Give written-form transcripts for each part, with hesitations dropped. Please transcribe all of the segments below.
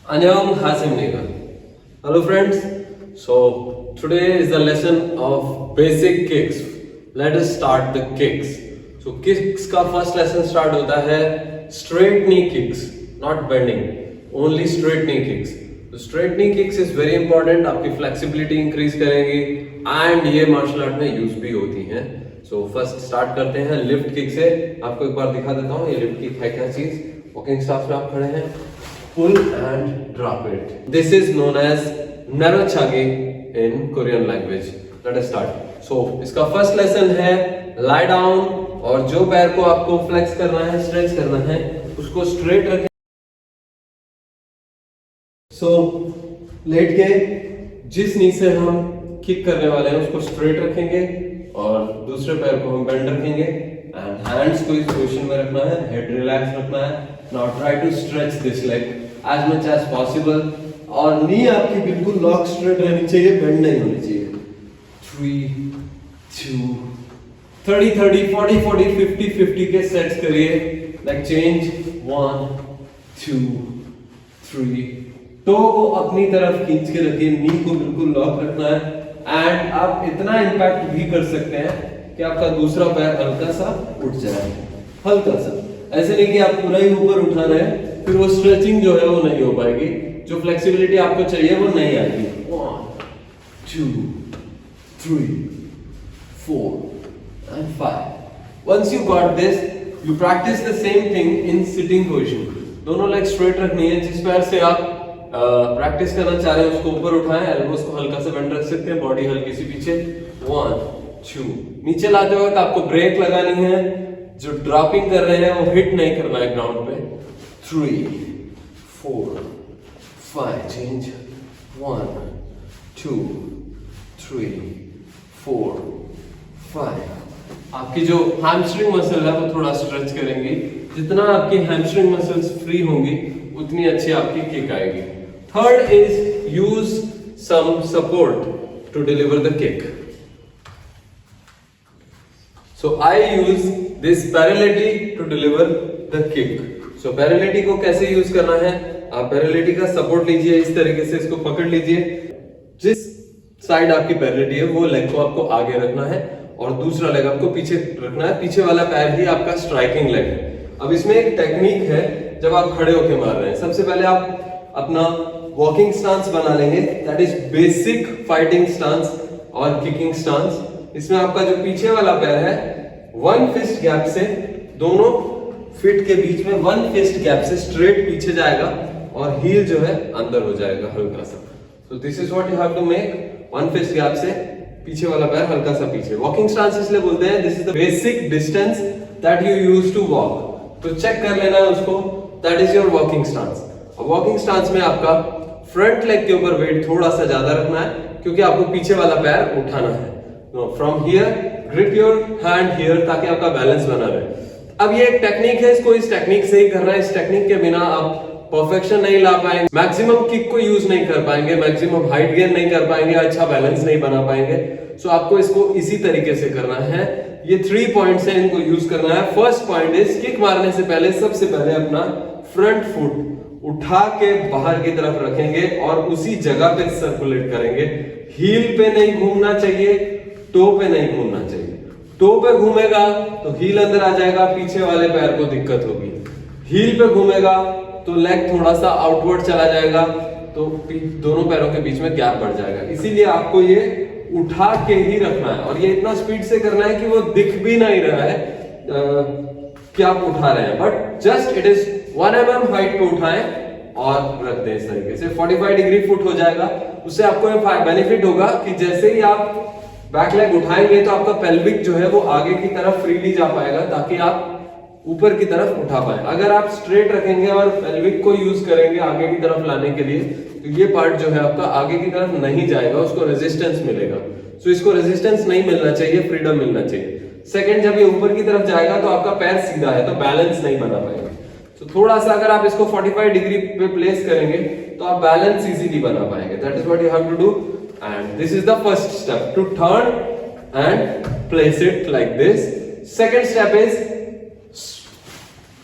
Annyeong Hasimnega. Hello friends. So today is the lesson of basic kicks. Let us start the kicks. So kicks का first lesson start होता है straight knee kicks, not bending. Only straight knee kicks. So straight knee kicks is very important. आपकी flexibility increase करेंगी and ये martial art में use भी होती हैं. So first start करते हैं lift kick से. आपको एक बार दिखा देता हूँ ये lift kick है क्या चीज. Walking stance में आप खड़े हैं. Pull and drop it. This is known as narochage in Korean language. Let us start. So इसका first lesson है lie down और जो पैर को आपको flex करना है, stretch करना है, उसको straight रखें. So लेट के जिस नी से हम किक करने वाले हैं उसको straight रखेंगे और दूसरे पैर को हम bend रखेंगे and hands को इस पोजीशन में रखना है, head relax रखना है. Now try to stretch this leg as much as possible और नी आपकी बिल्कुल लॉक स्ट्रेट रहनी चाहिए, बेंड नहीं होनी चाहिए. 3 2 30 30 40 40 50 50 के सेट्स करिए. Like change 1 2 3. टो को अपनी तरफ खींच के रखिए, नी को बिल्कुल लॉक रखना है एंड आप इतना इंपैक्ट भी कर सकते हैं कि आपका दूसरा पैर हल्का सा उठ जाए, हल्का सा. ऐसे नहीं कि आप पूरा ही ऊपर उठा रहे हैं, फिर वो स्ट्रेचिंग जो है वो नहीं हो पाएगी, जो फ्लेक्सिबिलिटी आपको चाहिए वो नहीं आएगी. 1 2 3 4 and 5. Once you got this, you practice the same thing in sitting position. दोनों लेग स्ट्रेट रखनी है. जिस पैर से आप प्रैक्टिस करना चाह रहे हैं उसको ऊपर उठाएं, एल्बोस को हल्का सा बेंड रख सकते हैं, बॉडी हल्की सी पीछे. 1 2. नीचे लाते वक्त आपको ब्रेक लगानी है. जो ड्रॉपिंग कर रहे हैं वो हिट नहीं करना है ग्राउंड पे. 3 4 5. चेंज 1 2 3 4 5. आपकी जो हैमस्ट्रिंग मसल है वो थोड़ा स्ट्रेच करेंगी. जितना आपकी हैमस्ट्रिंग मसल्स फ्री होंगी उतनी अच्छी आपकी किक आएगी. Third is use some support to deliver the kick. So I use this parallel to deliver the kick. So parallel को कैसे यूज करना है? आप parallel का सपोर्ट लीजिए, इस तरीके से इसको पकड़ लीजिए. जिस साइड आपकी parallel है वो लेग को आपको आगे रखना है और दूसरा लेग आपको पीछे रखना है. पीछे वाला पैर ही आपका स्ट्राइकिंग लेग है. अब इसमें एक टेक्निक है जब आप खड़े होके मार रहे हैं. सबसे पहले आप अपना वॉकिंग स्टांस बना लेंगे. That is basic fighting stance और किकिंग स्टांस. इसमें आपका जो पीछे वाला पैर है 1 फिस्ट गैप से, दोनों फिट के बीच में 1 फिस्ट गैप से स्ट्रेट पीछे जाएगा और हील जो है अंदर हो जाएगा हल्का सा. So this is what you have to make. 1 fist gap से पीछे वाला पैर हल्का सा पीछे. वॉकिंग स्टांस इसलिए बोलते हैं this is the basic distance that you use to walk. तो चेक कर लेना है उसको. That is your walking stance. Walking stance में आपका फ्रंट लेग के ऊपर वेट थोड़ा सा ज्यादा रखना है क्योंकि आपको पीछे वाला पैर उठाना है. From here grip your hand here ताकि आपका बैलेंस बना रहे. अब ये एक टेक्निक है, इसको इस टेक्निक से ही करना है. इस टेक्निक के बिना आप परफेक्शन नहीं ला पाएंगे, मैक्सिमम किक को यूज नहीं कर पाएंगे, मैक्सिमम हाइट गेन नहीं कर पाएंगे, अच्छा बैलेंस नहीं बना पाएंगे. सो आपको इसको इसी तरीके से करना है. ये 3 पॉइंट्स हैं, इनको यूज करना है. फर्स्ट पॉइंट इज किक मारने से पहले सबसे पहले अपना फ्रंट फुट उठा के बाहर की तरफ रखेंगे और उसी जगह पे सर्कुलेट करेंगे. हील पे नहीं घूमना चाहिए, टो पे नहीं घूमना चाहिए. टो पे घूमेगा तो हील अंदर आ जाएगा, पीछे वाले पैर को दिक्कत होगी. हील पे घूमेगा तो लेग थोड़ा सा आउटवर्ड चला जाएगा, तो दोनों पैरों के बीच में गैप बढ़ जाएगा. इसीलिए आपको ये उठा के ही रखना है और ये इतना स्पीड से करना है कि वो दिख भी नहीं रहा है कि आप उठा रहे हैं, but just it is 1 mm height पे उठाएं और रख दें इस तरीके से. 45 डिग्री फुट हो जाएगा. उससे आपको ये बेनिफिट होगा कि जैसे ही आप बैक लेग उठाएंगे तो आपका पेल्विक जो है वो आगे की तरफ फ्रीली जा पाएगा ताकि आप ऊपर की तरफ उठा पाए. अगर आप स्ट्रेट रखेंगे और पेल्विक को यूज करेंगे आगे की तरफ लाने के लिए तो ये पार्ट जो है आपका आगे की तरफ नहीं जाएगा, उसको रेजिस्टेंस मिलेगा. सो इसको रेजिस्टेंस नहीं मिलना चाहिए, फ्रीडम मिलना चाहिए. सेकंड, जब ये ऊपर की तरफ जाएगा तो आपका पैर सीधा है तो बैलेंस नहीं बना पाएगा. तो थोड़ा सा अगर आप इसको 45 डिग्री पे प्लेस करेंगे तो आप बैलेंस इजीली बना पाएंगे. That is what you have to do. And this is the first step, to turn and place it like this. Second step is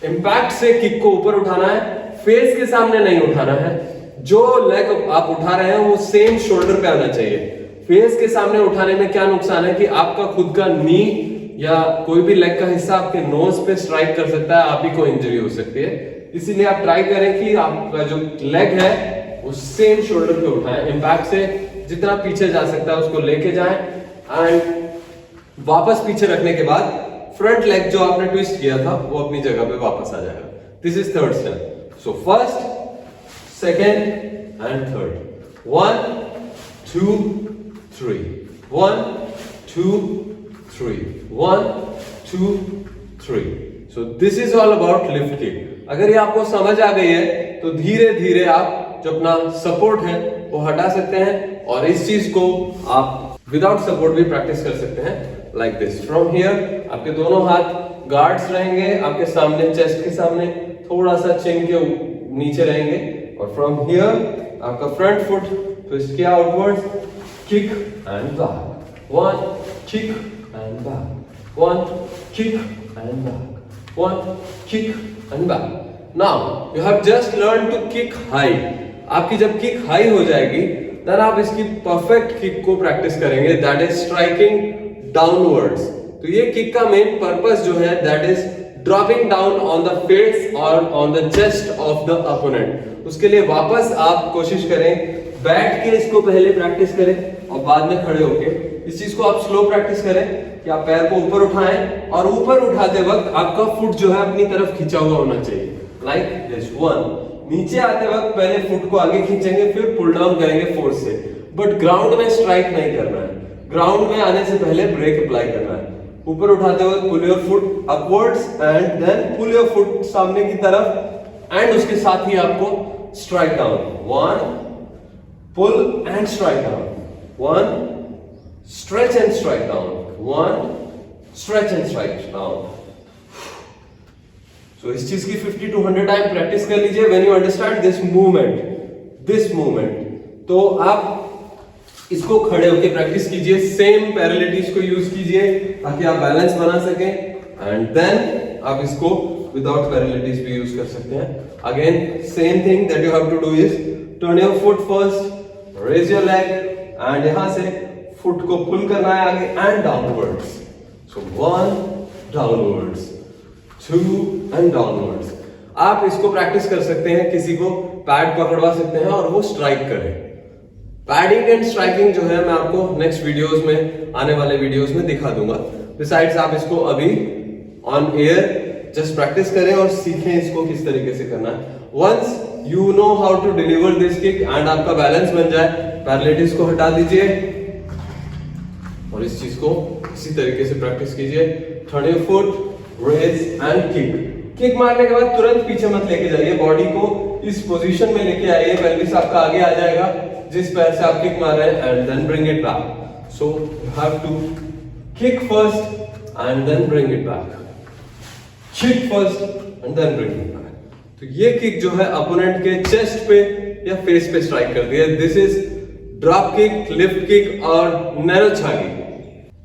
impact से किक को ऊपर उठाना है, फेस के सामने नहीं उठाना है. जो लेग आप उठा रहे हैं वो सेम शोल्डर पे आना चाहिए। फेस के सामने उठाने में क्या नुकसान है कि आपका खुद का नी या कोई भी लेग का हिस्सा आपके नोज पे स्ट्राइक कर सकता है, आप ही को इंजरी हो सकती है। इसीलिए आप ट्राई करें कि आपका जो लेग है वो सेम शोल्डर पे उठाएं। इंपैक्ट से जितना पीछे जा सकता है उसको लेके जाएं एंड वापस पीछे रखने के बाद फ्रंट लेग जो आपने ट्विस्ट किया था वो अपनी जगह पे वापस आ जाएगा। This is third step. So first, second and third. 1 2 3 1 2 3 1 2 3। So this is all about lift kick. अगर ये आपको समझ आ गई है तो धीरे धीरे आप जो अपना सपोर्ट है वो हटा सकते हैं और इस चीज को आप विदाउट सपोर्ट भी प्रैक्टिस कर सकते हैं लाइक दिस। फ्रॉम हियर आपके दोनों हाथ गार्ड्स रहेंगे आपके सामने, चेस्ट के सामने, थोड़ा सा चिन के नीचे रहेंगे और फ्रॉम हियर आपका फ्रंट फुट ट्विस्ट किया outwards, kick and back, 1 kick and back, 1 kick and back, 1 kick and back. Now you have just learn to kick high. आपकी जब किक हाई हो जाएगी देन आप इसकी परफेक्ट किक को practice करेंगे, दैट इज स्ट्राइकिंग डाउनवर्ड्स। तो ये किक का मेन पर्पस जो है that is dropping down on the face और on the chest of the opponent. उसके लिए वापस आप कोशिश करें बैठ के इसको पहले प्रैक्टिस करें और बाद में खड़े होके इस चीज को आप स्लो प्रैक्टिस करें कि आप पैर को ऊपर उठाएं और ऊपर उठाते वक्त आपका फुट जो है अपनी तरफ खींचा हुआ होना चाहिए लाइक दिस। 1 नीचे आते वक्त पहले फुट को आगे खींचेंगे फिर पुल डाउन करेंगे फोर्स से, बट ग्राउंड में स्ट्राइक नहीं करना है। ग्राउंड में आने से पहले ब्रेक अप्लाई करना है। ऊपर उठाते वक्त pull your foot upwards and then pull your foot सामने की तरफ एंड उसके साथ ही आपको strike down. 1 pull and strike down, 1 stretch and strike down, 1 stretch and strike down. तो इस चीज की 50 to 100 टाइम प्रैक्टिस कर लीजिए। When you understand this movement तो आप इसको खड़े होकर प्रैक्टिस कीजिए, सेम पैरेलिटीज को यूज कीजिए ताकि आप बैलेंस बना सकें एंड देन आप इसको विदाउट पैरेलिटीज भी यूज कर सकते हैं। Again same thing that you have to do is turn your foot first, raise your leg and यहां से फुट को पुल करना है आगे and downwards. So 1 downwards, 2 and downwards. आप इसको प्रैक्टिस कर सकते हैं, किसी को पैड पकड़वा सकते हैं और वो स्ट्राइक करे। पैडिंग एंड स्ट्राइकिंग जो है मैं आपको नेक्स्ट वीडियोस में, आने वाले वीडियोस में दिखा दूंगा। बिसाइड्स आप इसको अभी ऑन एयर जस्ट प्रैक्टिस करें और सीखें इसको किस तरीके से करना है। Once you know how to deliver this kick and आपका बैलेंस बन जाए, पैरेलिटीज को हटा दीजिए और इस चीज को इसी तरीके से प्रैक्टिस कीजिए। Turn your foot, raise and kick. Kick मारने के बाद तुरंत पीछे मत लेके जाइए, बॉडी को इस पोजीशन में लेके आइए, पेल्विस आपका आगे आ जाएगा जिस पैर से आप किक मार रहे हैं and then bring it back. So you have to kick first and then bring it back, kick first and then bring it back. तो ये किक जो है अपोनेंट के चेस्ट पे या फेस पे स्ट्राइक करती है। This is drop kick, lift kick और नैरो छागी।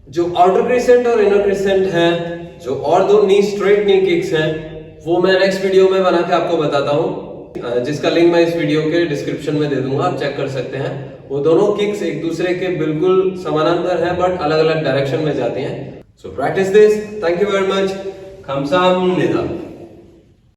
जो आउटर क्रिसेंट और इनर क्रिसेंट है, जो और दो नी स्ट्रेट नी किक्स हैं, वो मैं नेक्स्ट वीडियो में बना के आपको बताता हूं, जिसका लिंक मैं इस वीडियो के डिस्क्रिप्शन में दे दूंगा, आप चेक कर सकते हैं। वो दोनों किक्स एक दूसरे के बिल्कुल समानांतर हैं बट अलग अलग डायरेक्शन में जाती हैं। So practice this. Thank you very much. खमसाम निदा।